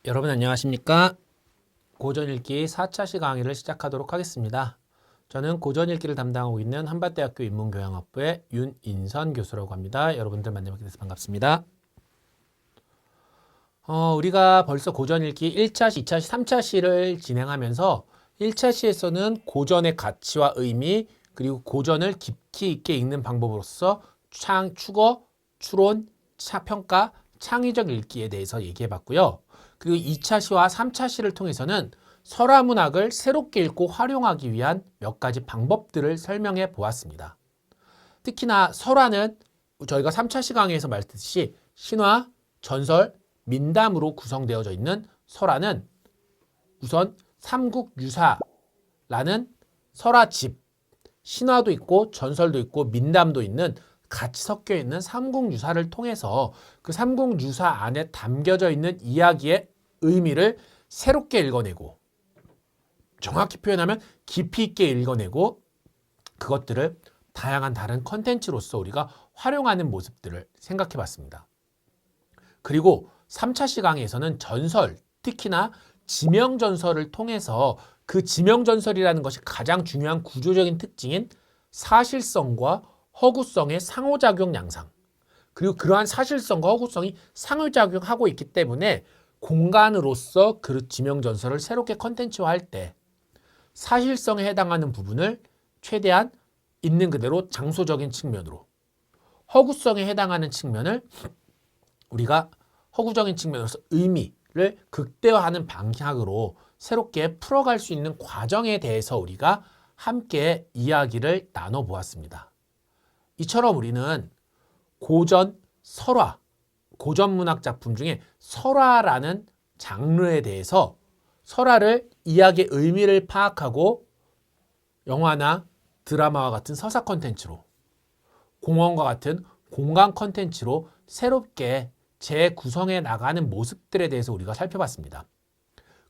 여러분 안녕하십니까? 고전읽기 4차 강의를 시작하도록 하겠습니다. 저는 고전읽기를 담당하고 있는 한밭대학교 인문교양학부의 윤인선 교수라고 합니다. 여러분들 만나뵙게 돼서 반갑습니다. 우리가 벌써 고전읽기 1차, 2차, 3차 시를 진행하면서 1차 시에서는 고전의 가치와 의미 그리고 고전을 깊이 있게 읽는 방법으로서 추거, 추론, 평가, 창의적 읽기에 대해서 얘기해봤고요. 그리고 2차 시와 3차 시를 통해서는 설화문학을 새롭게 읽고 활용하기 위한 몇 가지 방법들을 설명해 보았습니다. 특히나 설화는 저희가 3차 시 강의에서 말했듯이 신화, 전설, 민담으로 구성되어져 있는 설화는 우선 삼국유사라는 설화집, 신화도 있고 전설도 있고 민담도 있는 같이 섞여 있는 삼국유사를 통해서 그 삼국유사 안에 담겨져 있는 이야기의 의미를 새롭게 읽어내고 정확히 표현하면 깊이 있게 읽어내고 그것들을 다양한 다른 컨텐츠로서 우리가 활용하는 모습들을 생각해 봤습니다. 그리고 3차 시강에서는 전설, 특히나 지명전설을 통해서 그 지명전설이라는 것이 가장 중요한 구조적인 특징인 사실성과 허구성의 상호작용 양상, 그리고 그러한 사실성과 허구성이 상호작용하고 있기 때문에 공간으로서 그 지명전설을 새롭게 컨텐츠화할 때 사실성에 해당하는 부분을 최대한 있는 그대로 장소적인 측면으로, 허구성에 해당하는 측면을 우리가 허구적인 측면으로서 의미를 극대화하는 방향으로 새롭게 풀어갈 수 있는 과정에 대해서 우리가 함께 이야기를 나눠보았습니다. 이처럼 우리는 고전, 설화, 고전문학 작품 중에 설화라는 장르에 대해서 설화를 이야기의 의미를 파악하고 영화나 드라마와 같은 서사 콘텐츠로, 공원과 같은 공간 콘텐츠로 새롭게 재구성해 나가는 모습들에 대해서 우리가 살펴봤습니다.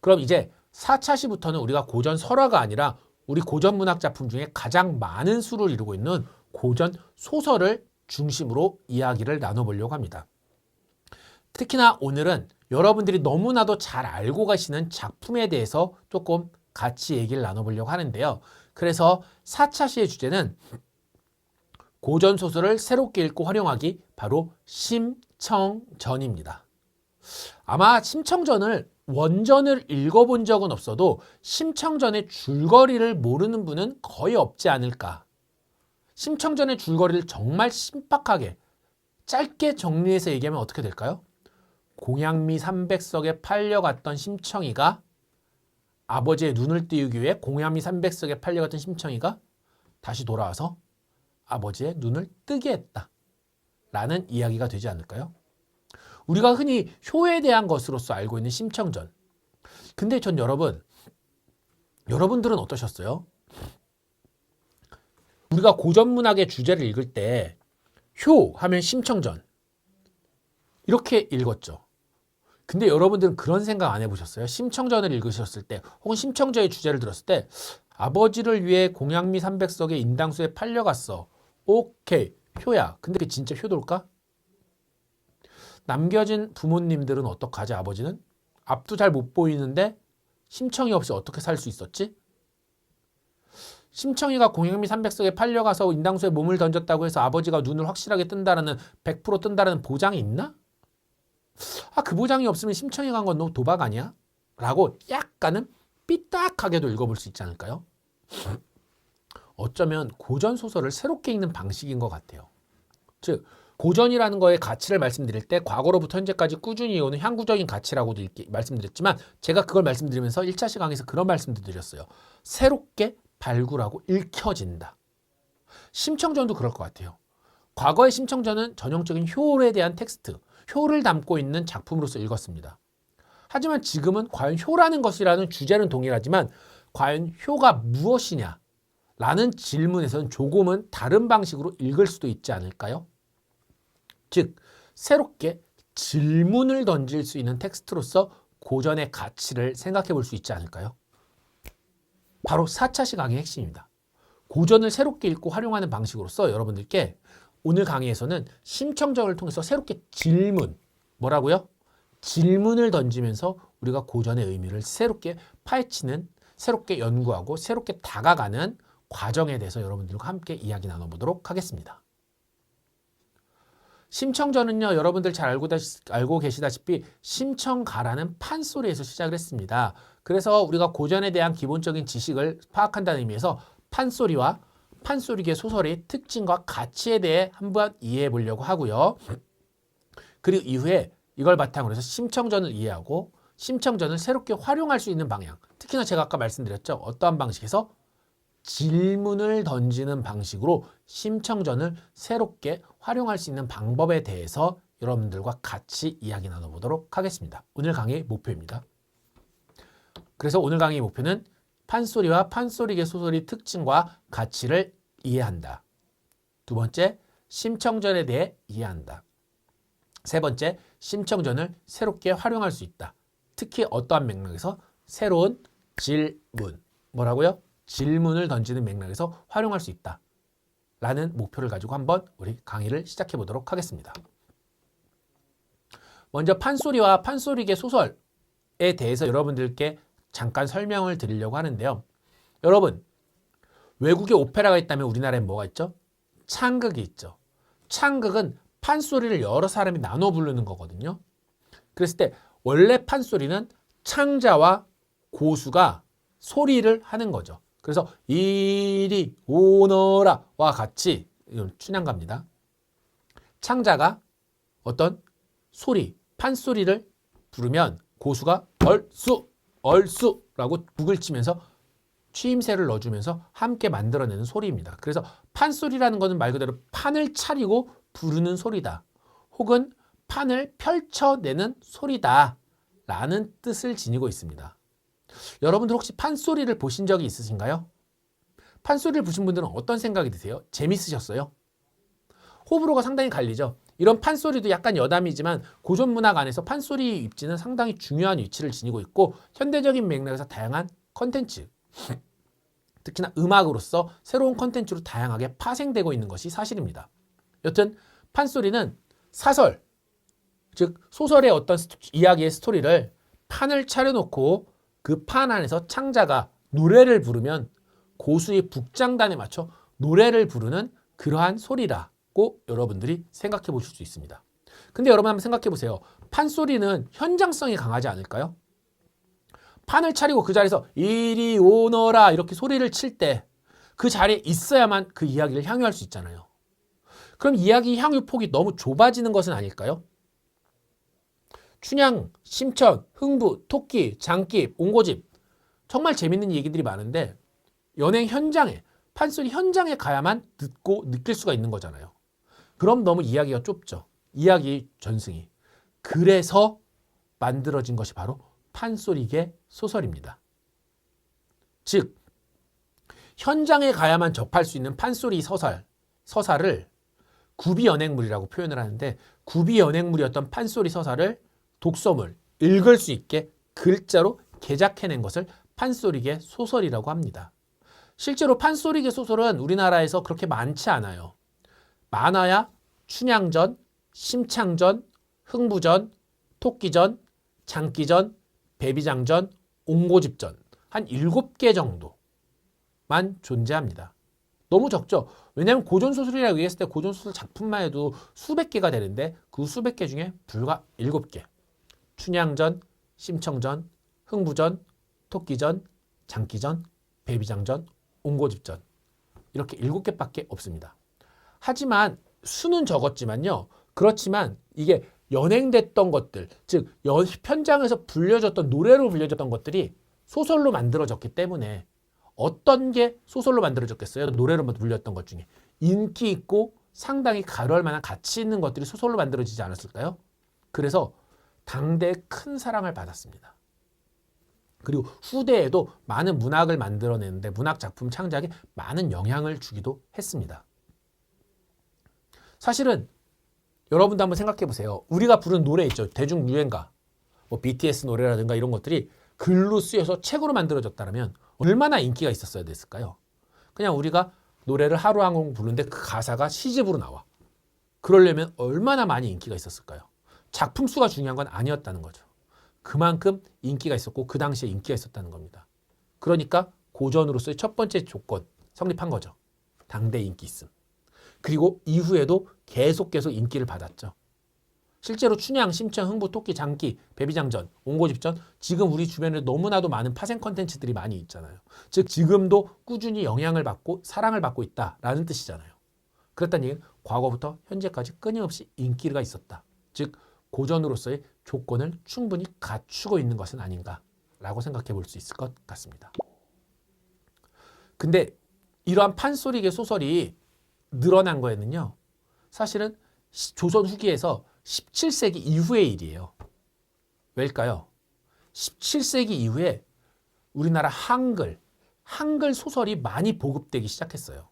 그럼 이제 4차 시부터는 우리가 고전 설화가 아니라 우리 고전문학 작품 중에 가장 많은 수를 이루고 있는 고전 소설을 중심으로 이야기를 나눠보려고 합니다. 특히나 오늘은 여러분들이 너무나도 잘 알고 가시는 작품에 대해서 조금 같이 얘기를 나눠보려고 하는데요. 그래서 4차 시의 주제는 고전 소설을 새롭게 읽고 활용하기, 바로 심청전입니다. 아마 심청전을 원전을 읽어본 적은 없어도 심청전의 줄거리를 모르는 분은 거의 없지 않을까. 심청전의 줄거리를 정말 신박하게 짧게 정리해서 얘기하면 어떻게 될까요? 공양미 300석에 팔려갔던 심청이가, 아버지의 눈을 띄우기 위해 공양미 300석에 팔려갔던 심청이가 다시 돌아와서 아버지의 눈을 뜨게 했다 라는 이야기가 되지 않을까요? 우리가 흔히 효에 대한 것으로서 알고 있는 심청전. 근데 전 여러분들은 어떠셨어요? 우리가 고전문학의 주제를 읽을 때 효 하면 심청전 이렇게 읽었죠. 근데 여러분들은 그런 생각 안 해보셨어요? 심청전을 읽으셨을 때 혹은 심청전의 주제를 들었을 때 아버지를 위해 공양미 300석의 인당수에 팔려갔어. 오케이, 효야. 근데 그게 진짜 효돌까? 남겨진 부모님들은 어떡하지? 아버지는? 앞도 잘 못 보이는데 심청이 없이 어떻게 살 수 있었지? 심청이가 공양미 300석에 팔려가서 인당수에 몸을 던졌다고 해서 아버지가 눈을 확실하게 뜬다라는 100% 뜬다라는 보장이 있나? 그 보장이 없으면 심청이가 한 건 너무 도박 아니야? 라고 약간은 삐딱하게도 읽어볼 수 있지 않을까요? 어쩌면 고전 소설을 새롭게 읽는 방식인 것 같아요. 즉 고전이라는 거의 가치를 말씀드릴 때 과거로부터 현재까지 꾸준히 이어오는 향구적인 가치라고도 말씀드렸지만 제가 그걸 말씀드리면서 1차 시강에서 그런 말씀도 드렸어요. 새롭게 발굴하고 읽혀진다. 심청전도 그럴 것 같아요. 과거의 심청전은 전형적인 효에 대한 텍스트, 효를 담고 있는 작품으로서 읽었습니다. 하지만 지금은 과연 효라는 것이라는 주제는 동일하지만 과연 효가 무엇이냐 라는 질문에서는 조금은 다른 방식으로 읽을 수도 있지 않을까요? 즉 새롭게 질문을 던질 수 있는 텍스트로서 고전의 가치를 생각해 볼 수 있지 않을까요? 바로 4차 시 강의의 핵심입니다. 고전을 새롭게 읽고 활용하는 방식으로서 여러분들께 오늘 강의에서는 심청전을 통해서 새롭게 질문, 뭐라고요? 질문을 던지면서 우리가 고전의 의미를 새롭게 파헤치는, 새롭게 연구하고 새롭게 다가가는 과정에 대해서 여러분들과 함께 이야기 나눠보도록 하겠습니다. 심청전은요, 여러분들 잘 알고 계시다시피 심청가라는 판소리에서 시작을 했습니다. 그래서 우리가 고전에 대한 기본적인 지식을 파악한다는 의미에서 판소리와 판소리계 소설의 특징과 가치에 대해 한번 이해해 보려고 하고요. 그리고 이후에 이걸 바탕으로 해서 심청전을 이해하고 심청전을 새롭게 활용할 수 있는 방향, 특히나 제가 아까 말씀드렸죠. 어떠한 방식에서 질문을 던지는 방식으로 심청전을 새롭게 활용할 수 있는 방법에 대해서 여러분들과 같이 이야기 나눠보도록 하겠습니다. 오늘 강의의 목표입니다. 그래서 오늘 강의의 목표는 판소리와 판소리계 소설의 특징과 가치를 이해한다. 두 번째, 심청전에 대해 이해한다. 세 번째, 심청전을 새롭게 활용할 수 있다. 특히 어떠한 맥락에서 새로운 질문, 뭐라고요? 질문을 던지는 맥락에서 활용할 수 있다. 라는 목표를 가지고 한번 우리 강의를 시작해 보도록 하겠습니다. 먼저 판소리와 판소리계 소설에 대해서 여러분들께 잠깐 설명을 드리려고 하는데요. 여러분, 외국에 오페라가 있다면 우리나라엔 뭐가 있죠? 창극이 있죠. 창극은 판소리를 여러 사람이 나눠 부르는 거거든요. 그랬을 때 원래 판소리는 창자와 고수가 소리를 하는 거죠. 그래서 이리 오너라와 같이 춘향가입니다. 창자가 어떤 소리, 판소리를 부르면 고수가 얼쑤, 얼쑤라고 북을 치면서 취임새를 넣어주면서 함께 만들어내는 소리입니다. 그래서 판소리라는 것은 말 그대로 판을 차리고 부르는 소리다. 혹은 판을 펼쳐내는 소리다. 라는 뜻을 지니고 있습니다. 여러분들 혹시 판소리를 보신 적이 있으신가요? 판소리를 보신 분들은 어떤 생각이 드세요? 재밌으셨어요? 호불호가 상당히 갈리죠. 이런 판소리도 약간 여담이지만 고전 문학 안에서 판소리 입지는 상당히 중요한 위치를 지니고 있고 현대적인 맥락에서 다양한 컨텐츠, 특히나 음악으로서 새로운 컨텐츠로 다양하게 파생되고 있는 것이 사실입니다. 여튼 판소리는 사설, 즉 소설의 어떤 이야기의 스토리를 판을 차려놓고 그 판 안에서 창자가 노래를 부르면 고수의 북장단에 맞춰 노래를 부르는 그러한 소리라고 여러분들이 생각해 보실 수 있습니다. 근데 여러분 한번 생각해 보세요. 판소리는 현장성이 강하지 않을까요? 판을 차리고 그 자리에서 이리 오너라 이렇게 소리를 칠 때 그 자리에 있어야만 그 이야기를 향유할 수 있잖아요. 그럼 이야기 향유 폭이 너무 좁아지는 것은 아닐까요? 춘향, 심천, 흥부, 토끼, 장기, 옹고집 정말 재밌는 얘기들이 많은데 연행 현장에, 판소리 현장에 가야만 듣고 느낄 수가 있는 거잖아요. 그럼 너무 이야기가 좁죠. 이야기 전승이. 그래서 만들어진 것이 바로 판소리계 소설입니다. 즉 현장에 가야만 접할 수 있는 판소리 서사를 구비연행물이라고 표현을 하는데 구비연행물이었던 판소리 서사를 독서물, 읽을 수 있게 글자로 개작해낸 것을 판소리계 소설이라고 합니다. 실제로 판소리계 소설은 우리나라에서 그렇게 많지 않아요. 많아야 춘향전, 심창전, 흥부전, 토끼전, 장기전, 배비장전, 옹고집전 한 7개 정도만 존재합니다. 너무 적죠. 왜냐하면 고전소설이라고 얘기했을 때 고전소설 작품만 해도 수백 개가 되는데 그 수백 개 중에 불과 7개. 춘향전, 심청전, 흥부전, 토끼전, 장기전, 배비장전, 옹고집전 이렇게 7개밖에 없습니다. 하지만 수는 적었지만요. 그렇지만 이게 연행됐던 것들, 즉 현장에서 불려졌던 노래로 불려졌던 것들이 소설로 만들어졌기 때문에 어떤 게 소설로 만들어졌겠어요? 노래로 불렸던 것 중에 인기 있고 상당히 가려할 만한 가치 있는 것들이 소설로 만들어지지 않았을까요? 그래서 당대에 큰 사랑을 받았습니다. 그리고 후대에도 많은 문학을 만들어내는데 문학 작품 창작에 많은 영향을 주기도 했습니다. 사실은 여러분도 한번 생각해 보세요. 우리가 부른 노래 있죠. 대중유행가, 뭐 BTS 노래라든가 이런 것들이 글로 쓰여서 책으로 만들어졌다면 얼마나 인기가 있었어야 됐을까요? 그냥 우리가 노래를 하루 한 곡 부르는데 그 가사가 시집으로 나와. 그러려면 얼마나 많이 인기가 있었을까요? 작품 수가 중요한 건 아니었다는 거죠. 그만큼 인기가 있었고 그 당시에 인기가 있었다는 겁니다. 그러니까 고전으로서의 첫 번째 조건 성립한 거죠. 당대 인기 있음. 그리고 이후에도 계속 인기를 받았죠. 실제로 춘향, 심청, 흥부, 토끼, 장기, 배비장전, 옹고집전 지금 우리 주변에 너무나도 많은 파생 컨텐츠들이 많이 있잖아요. 즉 지금도 꾸준히 영향을 받고 사랑을 받고 있다라는 뜻이잖아요. 그랬다는 얘기는 과거부터 현재까지 끊임없이 인기가 있었다. 즉 고전으로서의 조건을 충분히 갖추고 있는 것은 아닌가라고 생각해 볼 수 있을 것 같습니다. 근데 이러한 판소리계 소설이 늘어난 거에는요. 사실은 조선 후기에서 17세기 이후의 일이에요. 왜일까요? 17세기 이후에 우리나라 한글 소설이 많이 보급되기 시작했어요.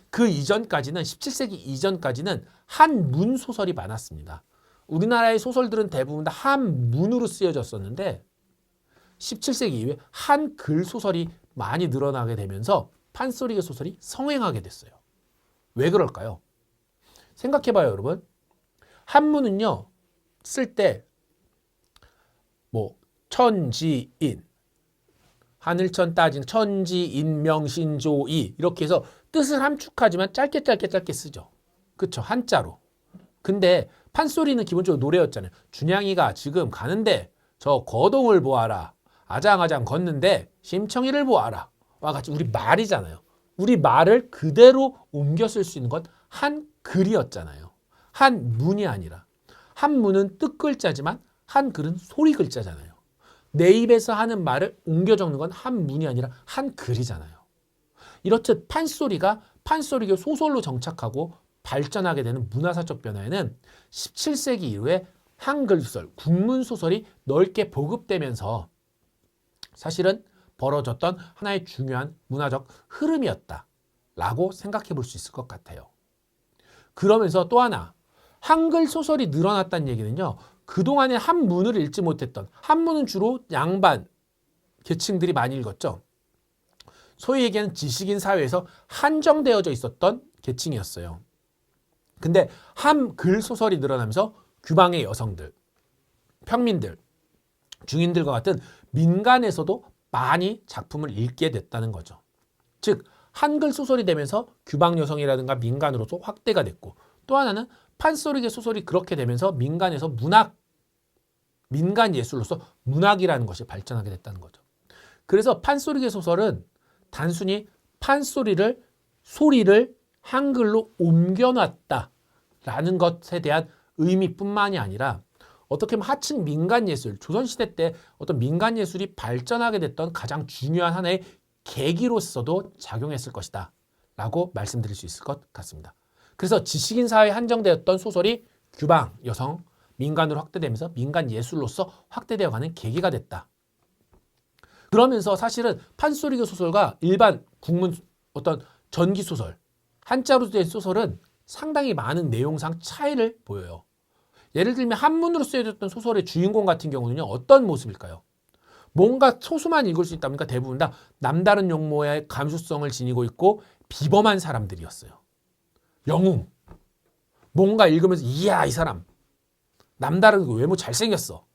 그 이전까지는 17세기 이전까지는 한문 소설이 많았습니다. 우리나라의 소설들은 대부분 다 한문으로 쓰여졌었는데 17세기 이후에 한글 소설이 많이 늘어나게 되면서 판소리계 소설이 성행하게 됐어요. 왜 그럴까요? 생각해봐요, 여러분. 한문은요, 쓸 때 뭐 천지인, 하늘천 따진 천지인 명신조이 이렇게 해서 뜻을 함축하지만 짧게 쓰죠. 그쵸? 한자로. 근데 판소리는 기본적으로 노래였잖아요. 준양이가 지금 가는데 저 거동을 보아라. 아장아장 걷는데 심청이를 보아라. 와 같이 우리 말이잖아요. 우리 말을 그대로 옮겨 쓸 수 있는 건 한글이었잖아요. 한문이 아니라. 한문은 뜻글자지만 한글은 소리글자잖아요. 내 입에서 하는 말을 옮겨 적는 건 한문이 아니라 한글이잖아요. 이렇듯 판소리가 판소리계 소설로 정착하고 발전하게 되는 문화사적 변화에는 17세기 이후에 한글 소설, 국문 소설이 넓게 보급되면서 사실은 벌어졌던 하나의 중요한 문화적 흐름이었다라고 생각해 볼 수 있을 것 같아요. 그러면서 또 하나 한글 소설이 늘어났다는 얘기는요. 그동안에 한문을 읽지 못했던 한문은 주로 양반 계층들이 많이 읽었죠. 소위 얘기하는 지식인 사회에서 한정되어져 있었던 계층이었어요. 근데 한글 소설이 늘어나면서 규방의 여성들, 평민들, 중인들과 같은 민간에서도 많이 작품을 읽게 됐다는 거죠. 즉 한글 소설이 되면서 규방 여성이라든가 민간으로서 확대가 됐고 또 하나는 판소리계 소설이 그렇게 되면서 민간에서 민간 예술로서 문학이라는 것이 발전하게 됐다는 거죠. 그래서 판소리계 소설은 단순히 소리를 한글로 옮겨놨다라는 것에 대한 의미뿐만이 아니라 어떻게 보면 하층 민간예술, 조선시대 때 어떤 민간예술이 발전하게 됐던 가장 중요한 하나의 계기로서도 작용했을 것이다 라고 말씀드릴 수 있을 것 같습니다. 그래서 지식인 사회에 한정되었던 소설이 규방, 여성, 민간으로 확대되면서 민간예술로서 확대되어가는 계기가 됐다. 그러면서 사실은 판소리계 소설과 일반 국문 어떤 전기소설, 한자로 된 소설은 상당히 많은 내용상 차이를 보여요. 예를 들면 한문으로 쓰여졌던 소설의 주인공 같은 경우는요. 어떤 모습일까요? 뭔가 소수만 읽을 수 있다 보니까 대부분 다 남다른 용모의 감수성을 지니고 있고 비범한 사람들이었어요. 영웅. 뭔가 읽으면서 이야 이 사람. 남다른 외모 잘생겼어.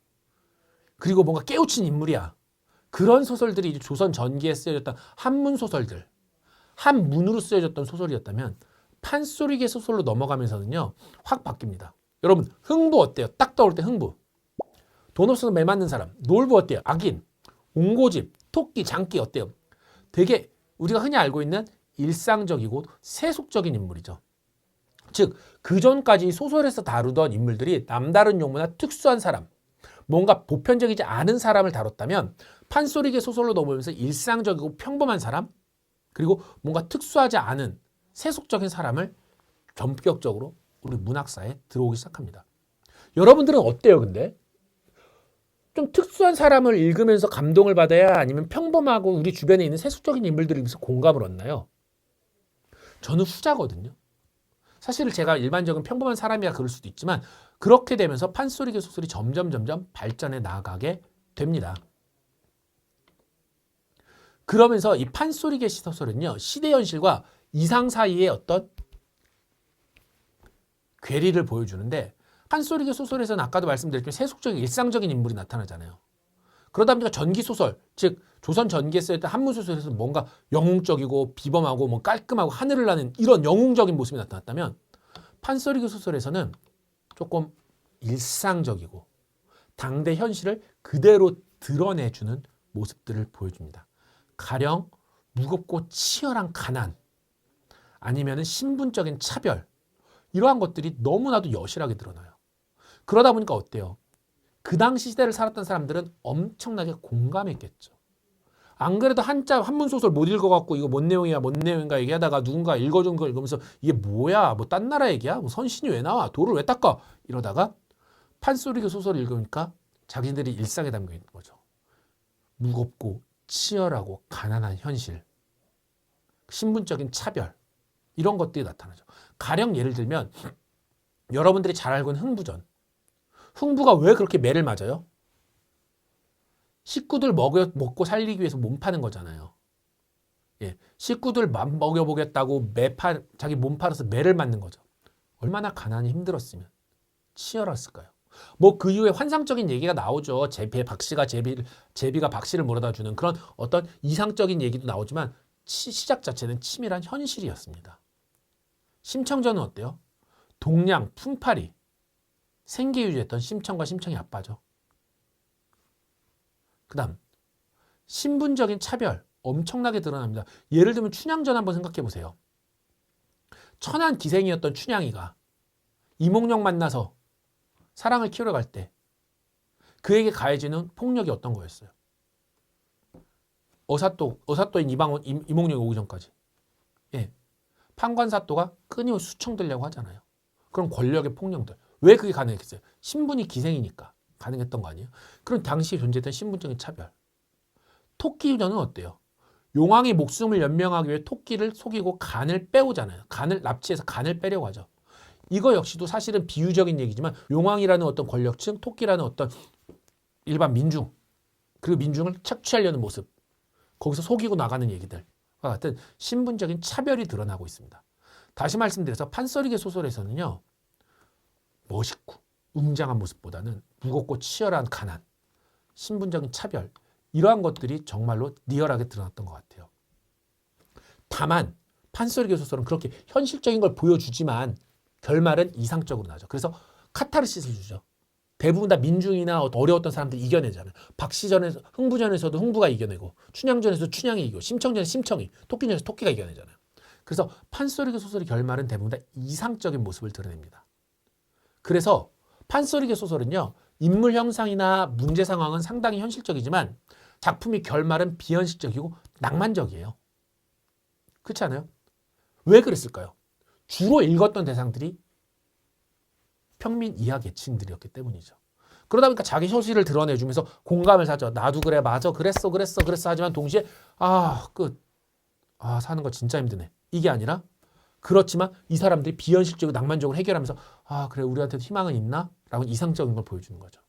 그리고 뭔가 깨우친 인물이야. 그런 소설들이 이제 조선 전기에 쓰여졌던 한문 소설들. 한문으로 쓰여졌던 소설이었다면 판소리계 소설로 넘어가면서는요. 확 바뀝니다. 여러분 흥부 어때요? 딱 떠올 때 흥부. 돈 없어서 매 맞는 사람. 놀부 어때요? 악인. 옹고집, 토끼, 장기 어때요? 되게 우리가 흔히 알고 있는 일상적이고 세속적인 인물이죠. 즉 그전까지 소설에서 다루던 인물들이 남다른 용모나 특수한 사람, 뭔가 보편적이지 않은 사람을 다뤘다면 판소리계 소설로 넘어오면서 일상적이고 평범한 사람, 그리고 뭔가 특수하지 않은 세속적인 사람을 전격적으로 우리 문학사에 들어오기 시작합니다. 여러분들은 어때요, 근데? 좀 특수한 사람을 읽으면서 감동을 받아야 아니면 평범하고 우리 주변에 있는 세속적인 인물들을 읽으면서 공감을 얻나요? 저는 후자거든요. 사실 제가 일반적인 평범한 사람이야 그럴 수도 있지만 그렇게 되면서 판소리계 소설이 점점 발전해 나가게 됩니다. 그러면서 이 판소리계 소설은요. 시대 현실과 이상 사이의 어떤 괴리를 보여주는데 판소리계 소설에서는 아까도 말씀드렸지만 세속적인 일상적인 인물이 나타나잖아요. 그러다 보니까 전기소설, 즉 조선 전기에 쓰였던 한문소설에서 뭔가 영웅적이고 비범하고 뭐 깔끔하고 하늘을 나는 이런 영웅적인 모습이 나타났다면 판소리계 소설에서는 조금 일상적이고 당대 현실을 그대로 드러내주는 모습들을 보여줍니다. 가령 무겁고 치열한 가난, 아니면 신분적인 차별, 이러한 것들이 너무나도 여실하게 드러나요. 그러다 보니까 어때요? 그 당시 시대를 살았던 사람들은 엄청나게 공감했겠죠. 안 그래도 한문 소설 못 읽어갖고 이거 뭔 내용이야, 뭔 내용인가 얘기하다가 누군가 읽어준 걸 읽으면서 이게 뭐야, 뭐 딴 나라 얘기야, 뭐 선신이 왜 나와, 돌을 왜 닦아, 이러다가 판소리계 소설을 읽으니까 자기들이 일상에 담겨 있는 거죠. 무겁고 치열하고 가난한 현실, 신분적인 차별, 이런 것들이 나타나죠. 가령 예를 들면 여러분들이 잘 알고 있는 흥부전. 흥부가 왜 그렇게 매를 맞아요? 식구들 먹고 살리기 위해서 몸 파는 거잖아요. 예, 식구들 먹여보겠다고 자기 몸 팔아서 매를 맞는 거죠. 얼마나 가난이 힘들었으면, 치열했을까요? 뭐 그 이후에 환상적인 얘기가 나오죠. 제비가 박씨를 몰아다 주는 그런 어떤 이상적인 얘기도 나오지만 시작 자체는 치밀한 현실이었습니다. 심청전은 어때요? 동량, 품팔이, 생계유지했던 심청과 심청의 아빠죠. 그 다음 신분적인 차별 엄청나게 드러납니다. 예를 들면 춘향전 한번 생각해 보세요. 천한 기생이었던 춘향이가 이몽룡 만나서 사랑을 키우러 갈 때 그에게 가해지는 폭력이 어떤 거였어요? 어사또인 이몽룡이 오기 전까지. 예. 판관사또가 끊임없이 수청들려고 하잖아요. 그럼 권력의 폭력들. 왜 그게 가능했겠어요? 신분이 기생이니까 가능했던 거 아니에요? 그럼 당시에 존재했던 신분적인 차별. 토끼전은 어때요? 용왕이 목숨을 연명하기 위해 토끼를 속이고 간을 빼오잖아요. 간을 납치해서 간을 빼려고 하죠. 이거 역시도 사실은 비유적인 얘기지만 용왕이라는 어떤 권력층, 토끼라는 어떤 일반 민중, 그리고 민중을 착취하려는 모습, 거기서 속이고 나가는 얘기들과 같은 신분적인 차별이 드러나고 있습니다. 다시 말씀드려서 판소리계 소설에서는요, 멋있고 웅장한 모습보다는 무겁고 치열한 가난, 신분적인 차별, 이러한 것들이 정말로 리얼하게 드러났던 것 같아요. 다만 판소리계 소설은 그렇게 현실적인 걸 보여주지만 결말은 이상적으로 나죠. 그래서 카타르시스를 주죠. 대부분 다 민중이나 어려웠던 사람들이 이겨내잖아요. 박시전에서 흥부전에서도 흥부가 이겨내고, 춘향전에서 춘향이 이기고, 심청전에서 심청이, 토끼전에서 토끼가 이겨내잖아요. 그래서 판소리계 소설의 결말은 대부분 다 이상적인 모습을 드러냅니다. 그래서 판소리계 소설은요, 인물 형상이나 문제 상황은 상당히 현실적이지만 작품의 결말은 비현실적이고 낭만적이에요. 그렇지 않아요? 왜 그랬을까요? 주로 읽었던 대상들이 평민 이하 계층들이었기 때문이죠. 그러다 보니까 자기 현실을 드러내주면서 공감을 사죠. 나도 그래, 맞아, 그랬어 하지만 동시에 사는 거 진짜 힘드네. 이게 아니라 그렇지만 이 사람들이 비현실적이고 낭만적으로 해결하면서 그래, 우리한테도 희망은 있나? 라고 이상적인 걸 보여주는 거죠.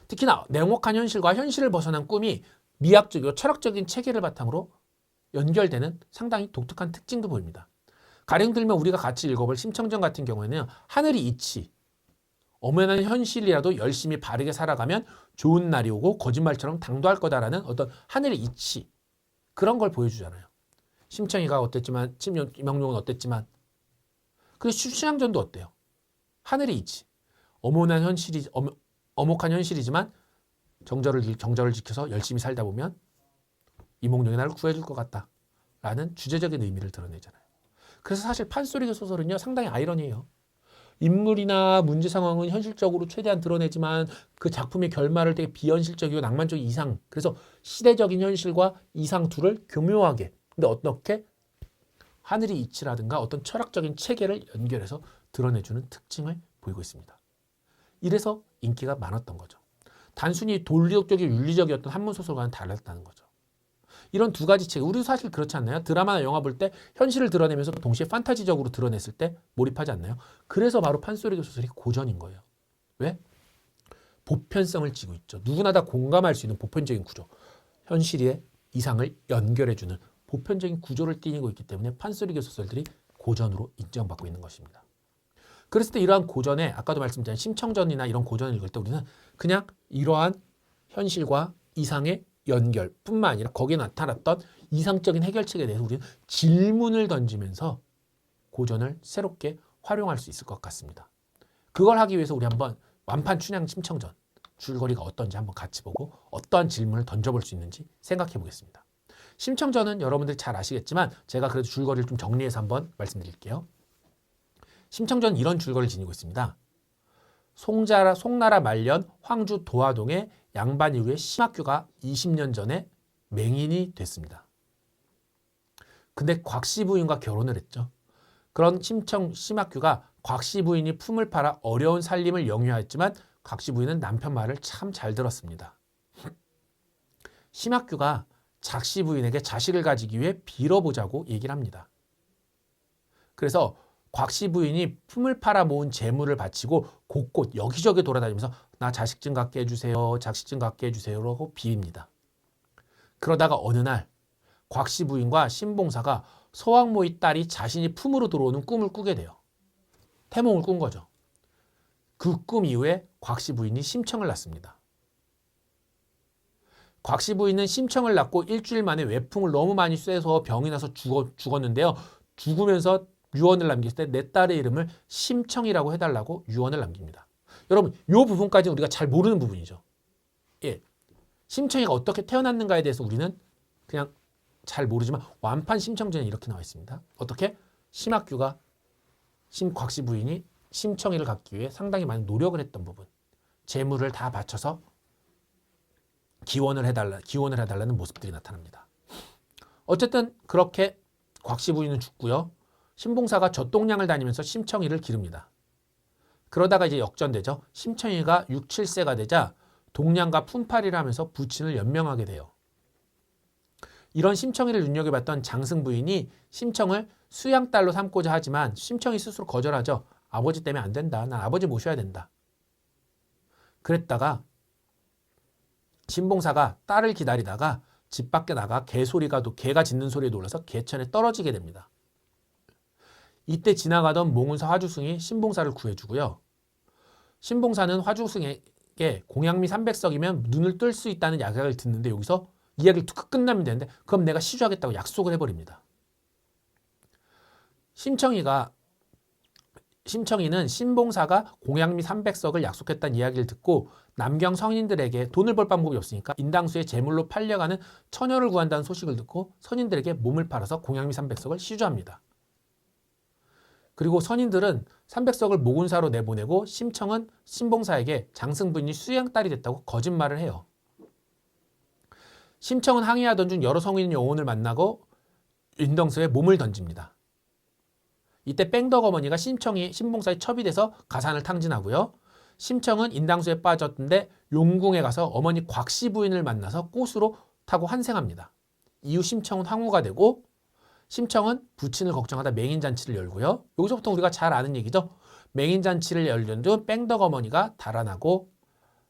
특히나 냉혹한 현실과 현실을 벗어난 꿈이 미학적이고 철학적인 체계를 바탕으로 연결되는 상당히 독특한 특징도 보입니다. 가령 들면 우리가 같이 읽어볼 심청전 같은 경우에는 하늘이 이치, 엄연한 현실이라도 열심히 바르게 살아가면 좋은 날이 오고 거짓말처럼 당도할 거다라는 어떤 하늘의 이치, 그런 걸 보여주잖아요. 심청이가 어땠지만 이몽룡은 어땠지만, 그리고 춘향전도 어때요? 하늘의 이치, 엄혹한 현실이지만 정절을 지켜서 열심히 살다 보면 이몽룡이 나를 구해줄 것 같다 라는 주제적인 의미를 드러내잖아요. 그래서 사실 판소리계 소설은요, 상당히 아이러니해요. 인물이나 문제 상황은 현실적으로 최대한 드러내지만 그 작품의 결말을 되게 비현실적이고 낭만적인 이상, 그래서 시대적인 현실과 이상 둘을 교묘하게, 근데 어떻게 하늘의 이치라든가 어떤 철학적인 체계를 연결해서 드러내주는 특징을 보이고 있습니다. 이래서 인기가 많았던 거죠. 단순히 논리적이고 윤리적이었던 한문 소설과는 달랐다는 거죠. 이런 두 가지 책, 우리도 사실 그렇지 않나요? 드라마나 영화 볼 때 현실을 드러내면서 동시에 판타지적으로 드러냈을 때 몰입하지 않나요? 그래서 바로 판소리계 소설이 고전인 거예요. 왜? 보편성을 띠고 있죠. 누구나 다 공감할 수 있는 보편적인 구조, 현실의 이상을 연결해주는 보편적인 구조를 띠고 있기 때문에 판소리계 소설들이 고전으로 인정받고 있는 것입니다. 그랬을 때 이러한 고전에 아까도 말씀드린 심청전이나 이런 고전을 읽을 때 우리는 그냥 이러한 현실과 이상의 연결뿐만 아니라 거기에 나타났던 이상적인 해결책에 대해서 우리는 질문을 던지면서 고전을 새롭게 활용할 수 있을 것 같습니다. 그걸 하기 위해서 우리 한번 완판 춘향 심청전 줄거리가 어떤지 한번 같이 보고 어떠한 질문을 던져볼 수 있는지 생각해 보겠습니다. 심청전은 여러분들이 잘 아시겠지만 제가 그래도 줄거리를 좀 정리해서 한번 말씀드릴게요. 심청전은 이런 줄거리를 지니고 있습니다. 송나라 말년 황주 도화동의 양반 이후에 심학규가 20년 전에 맹인이 됐습니다. 근데 곽씨 부인과 결혼을 했죠. 그런 심학규가 곽씨 부인이 품을 팔아 어려운 살림을 영위하였지만 곽씨 부인은 남편 말을 참 잘 들었습니다. 심학규가 작씨 부인에게 자식을 가지기 위해 빌어보자고 얘기를 합니다. 그래서 곽씨 부인이 품을 팔아 모은 재물을 바치고 곳곳 여기저기 돌아다니면서 나 자식 좀 갖게 해주세요. 자식 좀 갖게 해주세요. 라고 빕니다. 그러다가 어느 날 곽씨 부인과 신봉사가 서왕모의 딸이 자신이 품으로 들어오는 꿈을 꾸게 돼요. 태몽을 꾼 거죠. 그 꿈 이후에 곽씨 부인이 심청을 낳습니다. 곽씨 부인은 심청을 낳고 일주일 만에 외풍을 너무 많이 쐬서 병이 나서 죽었는데요. 죽으면서 유언을 남겼을 때 내 딸의 이름을 심청이라고 해달라고 유언을 남깁니다. 여러분, 이 부분까지는 우리가 잘 모르는 부분이죠. 예, 심청이가 어떻게 태어났는가에 대해서 우리는 그냥 잘 모르지만 완판 심청전에 이렇게 나와 있습니다. 어떻게? 심학규가 곽씨 부인이 심청이를 갖기 위해 상당히 많은 노력을 했던 부분, 재물을 다 바쳐서 기원을 해달라는 모습들이 나타납니다. 어쨌든 그렇게 곽씨 부인은 죽고요. 신봉사가 젖동량을 다니면서 심청이를 기릅니다. 그러다가 이제 역전되죠. 심청이가 6, 7세가 되자 동량과 품팔이를 하면서 부친을 연명하게 돼요. 이런 심청이를 눈여겨봤던 장승 부인이 심청을 수양딸로 삼고자 하지만 심청이 스스로 거절하죠. 아버지 때문에 안 된다. 난 아버지 모셔야 된다. 그랬다가 신봉사가 딸을 기다리다가 집 밖에 나가 개가 짖는 소리에 놀라서 개천에 떨어지게 됩니다. 이때 지나가던 몽운사 화주승이 신봉사를 구해주고요. 신봉사는 화주승에게 공양미 300석이면 눈을 뜰 수 있다는 약약을 듣는데 여기서 이야기를 툭 끝나면 되는데 그럼 내가 시주하겠다고 약속을 해버립니다. 심청이는 신봉사가 공양미 300석을 약속했다는 이야기를 듣고 남경 성인들에게 돈을 벌 방법이 없으니까 인당수의 제물로 팔려가는 처녀를 구한다는 소식을 듣고 선인들에게 몸을 팔아서 공양미 300석을 시주합니다. 그리고 선인들은 300석을 모군사로 내보내고 심청은 신봉사에게 장승 부인이 수양딸이 됐다고 거짓말을 해요. 심청은 항의하던 중 여러 성인 영혼을 만나고 인당수에 몸을 던집니다. 이때 뺑덕 어머니가 신봉사의 첩이 돼서 가산을 탕진하고요. 심청은 인당수에 빠졌는데 용궁에 가서 어머니 곽씨 부인을 만나서 꽃으로 타고 환생합니다. 이후 심청은 황후가 되고 심청은 부친을 걱정하다 맹인잔치를 열고요. 여기서부터 우리가 잘 아는 얘기죠. 맹인잔치를 열던 중 뺑덕 어머니가 달아나고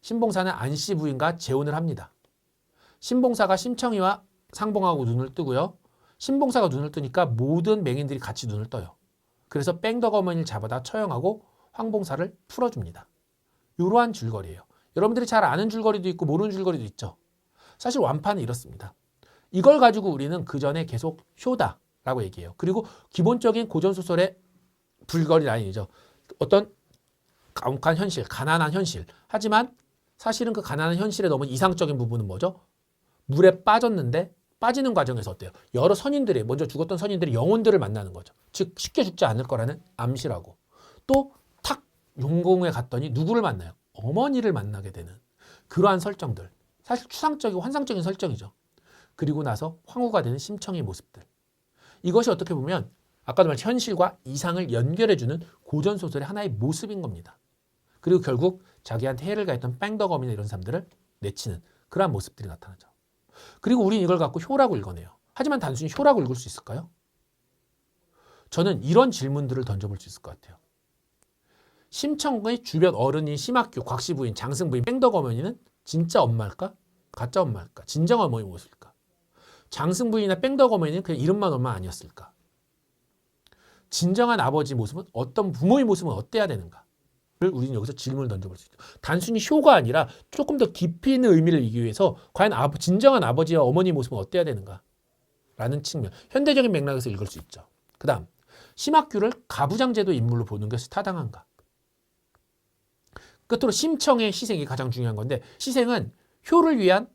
신봉사는 안씨 부인과 재혼을 합니다. 신봉사가 심청이와 상봉하고 눈을 뜨고요. 신봉사가 눈을 뜨니까 모든 맹인들이 같이 눈을 떠요. 그래서 뺑덕 어머니를 잡아다 처형하고 황봉사를 풀어줍니다. 이러한 줄거리예요. 여러분들이 잘 아는 줄거리도 있고 모르는 줄거리도 있죠. 사실 완판은 이렇습니다. 이걸 가지고 우리는 그 전에 계속 효다라고 얘기해요. 그리고 기본적인 고전소설의 줄거리 라인이죠. 어떤 가혹한 현실, 가난한 현실. 하지만 사실은 그 가난한 현실에 너무 이상적인 부분은 뭐죠? 물에 빠졌는데 빠지는 과정에서 어때요? 여러 선인들이 먼저 죽었던 선인들이 영혼들을 만나는 거죠. 즉 쉽게 죽지 않을 거라는 암시라고. 또 탁 용궁에 갔더니 누구를 만나요? 어머니를 만나게 되는 그러한 설정들. 사실 추상적이고 환상적인 설정이죠. 그리고 나서 황후가 되는 심청의 모습들. 이것이 어떻게 보면 아까도 말한 현실과 이상을 연결해주는 고전소설의 하나의 모습인 겁니다. 그리고 결국 자기한테 해를 가했던 뺑덕어미나 이런 사람들을 내치는 그러한 모습들이 나타나죠. 그리고 우린 이걸 갖고 효라고 읽어내요. 하지만 단순히 효라고 읽을 수 있을까요? 저는 이런 질문들을 던져볼 수 있을 것 같아요. 심청의 주변 어른인 심학규, 곽씨 부인, 장승 부인, 뺑덕 어머니는 진짜 엄마일까? 가짜 엄마일까? 진정 어머니 모습일까? 장승 부인이나 뺑덕 어머니는 그냥 이름만 엄마 아니었을까? 진정한 아버지 모습은 어떤 부모의 모습은 어때야 되는가? 를 우리는 여기서 질문을 던져볼 수 있죠. 단순히 쇼가 아니라 조금 더 깊이 있는 의미를 이기 위해서 과연 진정한 아버지와 어머니의 모습은 어때야 되는가? 라는 측면, 현대적인 맥락에서 읽을 수 있죠. 그 다음, 심학규를 가부장제도 인물로 보는 것이 타당한가? 끝으로 심청의 희생이 가장 중요한 건데, 희생은 효를 위한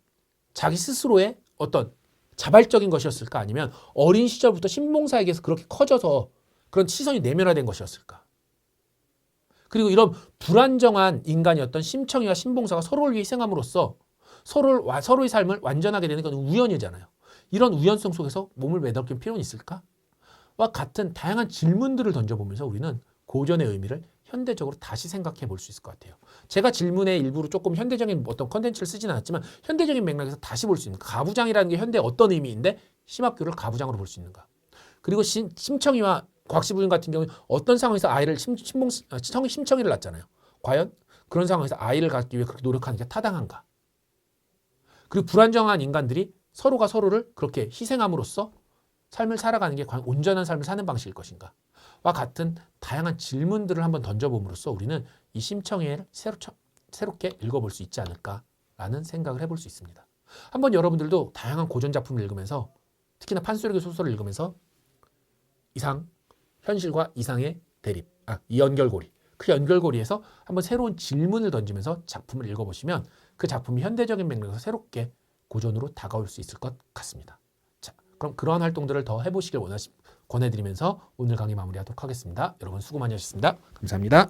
자기 스스로의 어떤 자발적인 것이었을까? 아니면 어린 시절부터 신봉사에게서 그렇게 커져서 그런 시선이 내면화된 것이었을까? 그리고 이런 불안정한 인간이었던 심청이와 신봉사가 서로를 위해 희생함으로써 서로의 삶을 완전하게 되는 건 우연이잖아요. 이런 우연성 속에서 몸을 매달릴 필요는 있을까? 와 같은 다양한 질문들을 던져보면서 우리는 고전의 의미를 현대적으로 다시 생각해 볼 수 있을 것 같아요. 제가 질문의 일부로 조금 현대적인 어떤 컨텐츠를 쓰지는 않았지만 현대적인 맥락에서 다시 볼 수 있는 가부장이라는 게 현대 어떤 의미인데 심학규를 가부장으로 볼 수 있는가? 그리고 심청이와 곽씨 부인 같은 경우는 어떤 상황에서 아이를 심청이를 낳잖아요. 과연 그런 상황에서 아이를 갖기 위해 그렇게 노력하는 게 타당한가? 그리고 불안정한 인간들이 서로가 서로를 그렇게 희생함으로써 삶을 살아가는 게 과연 온전한 삶을 사는 방식일 것인가? 와 같은 다양한 질문들을 한번 던져봄으로써 우리는 이 심청회를 새롭게 읽어볼 수 있지 않을까라는 생각을 해볼 수 있습니다. 한번 여러분들도 다양한 고전 작품을 읽으면서 특히나 판소리의 소설을 읽으면서 이상, 현실과 이상의 대립, 이 연결고리, 그 연결고리에서 한번 새로운 질문을 던지면서 작품을 읽어보시면 그 작품이 현대적인 맥락에서 새롭게 고전으로 다가올 수 있을 것 같습니다. 자, 그럼 그러한 활동들을 더 해보시길 권해드리면서 오늘 강의 마무리하도록 하겠습니다. 여러분 수고 많이 하셨습니다. 감사합니다.